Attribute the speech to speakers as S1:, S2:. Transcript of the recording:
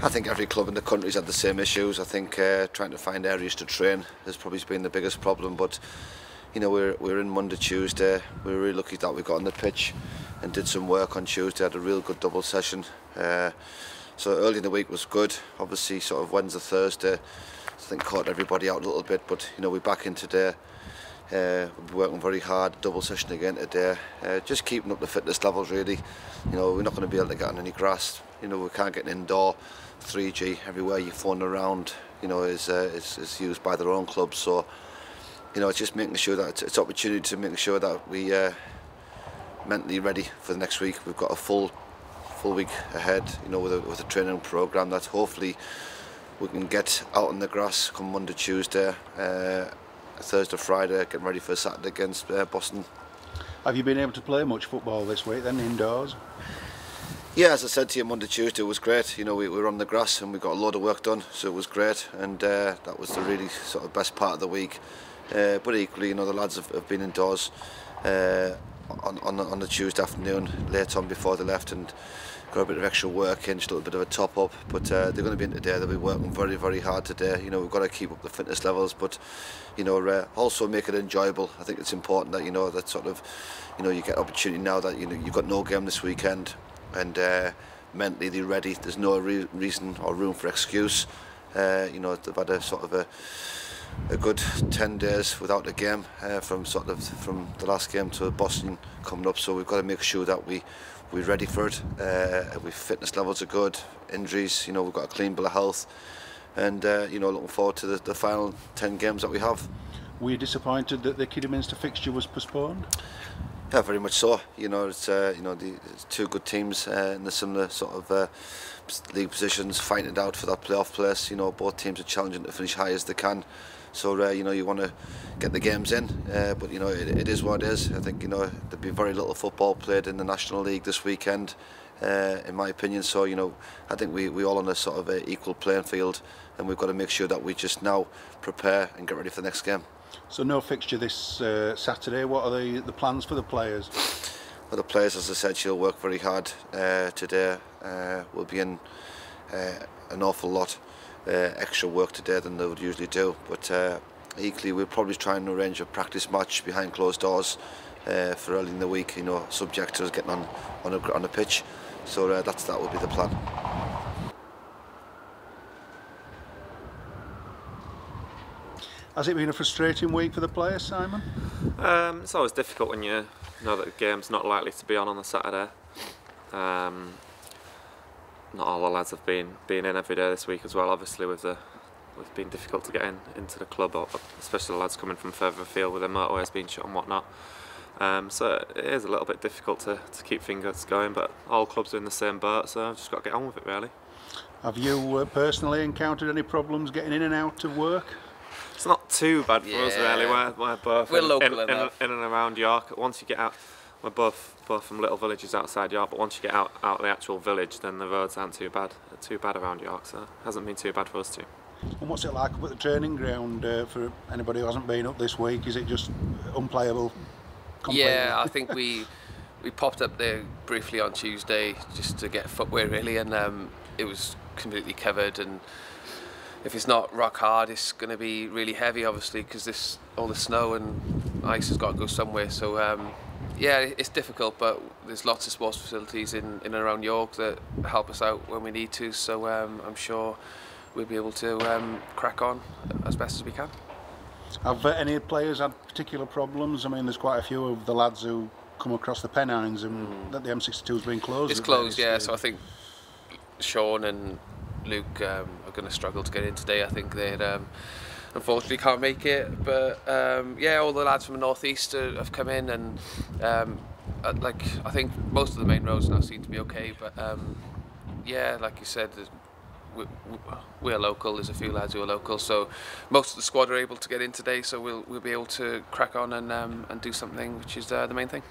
S1: I think every club in the country's had the same issues. I think trying to find areas to train has probably been the biggest problem. But you know, we're in Monday, Tuesday. We're really lucky that we got on the pitch and did some work on Tuesday. Had a real good double session. So early in the week was good. Obviously, sort of Wednesday, Thursday, I think caught everybody out a little bit. But you know, we're back in today. We're working very hard. Double session again today. Just keeping up the fitness levels. Really, you know, we're not going to be able to get on any grass. You know, we can't get an indoor. 3G everywhere you phone around, you know, is used by their own clubs. So, you know, it's just making sure that it's opportunity to make sure that we mentally ready for the next week. We've got a full week ahead, you know, with a training program that hopefully we can get out on the grass come Monday, Tuesday, Thursday, Friday, getting ready for Saturday against Boston.
S2: Have you been able to play much football this week then, indoors?
S1: Yeah, as I said to you, Monday, Tuesday was great. You know, we were on the grass and we got a load of work done, so it was great. And that was the really sort of best part of the week. But equally, you know, the lads have been indoors on the Tuesday afternoon, late on before they left, and got a bit of extra work in, just a little bit of a top up. But they're going to be in today. They'll be working very, very hard today. You know, we've got to keep up the fitness levels, but you know, also make it enjoyable. I think it's important that, you know, that sort of, you know, you get opportunity now that, you know, you've got no game this weekend. And mentally they're ready. There's no reason or room for excuse. You know, they've had a sort of a good 10 days without a game from the last game to Boston coming up. So we've got to make sure that we're ready for it. We fitness levels are good. Injuries, you know, we've got a clean bill of health, and you know, looking forward to the final 10 games that we have.
S2: Were you disappointed that the Kidderminster fixture was postponed?
S1: Yeah, very much so. You know, it's you know, it's two good teams in the similar sort of league positions, fighting it out for that playoff place. You know, both teams are challenging to finish high as they can. So you know, you want to get the games in, but you know, it is what it is. I think, you know, there'll be very little football played in the National League this weekend, in my opinion. So you know, I think we all on a sort of equal playing field, and we've got to make sure that we just now prepare and get ready for the next game.
S2: So no fixture this Saturday. What are the plans for the players?
S1: Well, the players, as I said, she'll work very hard today. We'll be in an awful lot extra work today than they would usually do. But equally, we'll probably try and arrange a practice match behind closed doors for early in the week. You know, subject to us getting on a pitch. So that will be the plan.
S2: Has it been a frustrating week for the players, Simon?
S3: It's always difficult when you know that the game's not likely to be on the Saturday. Not all the lads have been in every day this week as well. Obviously, with been difficult to get into the club, especially the lads coming from further afield with their motorways being shut and whatnot. So it is a little bit difficult to keep things going, but all clubs are in the same boat, so I've just got to get on with it really.
S2: Have you personally encountered any problems getting in and out of work?
S3: It's not too bad for us really. We're both in and around York. Once you get out, we're both from little villages outside York, but once you get out of the actual village, then the roads aren't too bad around York, so it hasn't been too bad for us too.
S2: And what's it like up at the training ground for anybody who hasn't been up this week? Is it just unplayable completely?
S4: Yeah, I think we popped up there briefly on Tuesday just to get footwear really, and it was completely covered, and if it's not rock hard, it's going to be really heavy, obviously, because all the snow and ice has got to go somewhere. So yeah, it's difficult, but there's lots of sports facilities in and around York that help us out when we need to. So I'm sure we'll be able to crack on as best as we can.
S2: Have any players had particular problems? I mean, there's quite a few of the lads who come across the Pennines and that the M62's been closed.
S4: It's closed, yeah. So I think Sean and Luke are going to struggle to get in today. I think they unfortunately can't make it, but yeah, all the lads from the northeast have come in, and like I think most of the main roads now seem to be okay. But yeah, like you said, we're local. There's a few lads who are local, so most of the squad are able to get in today. So we'll be able to crack on and do something, which is the main thing.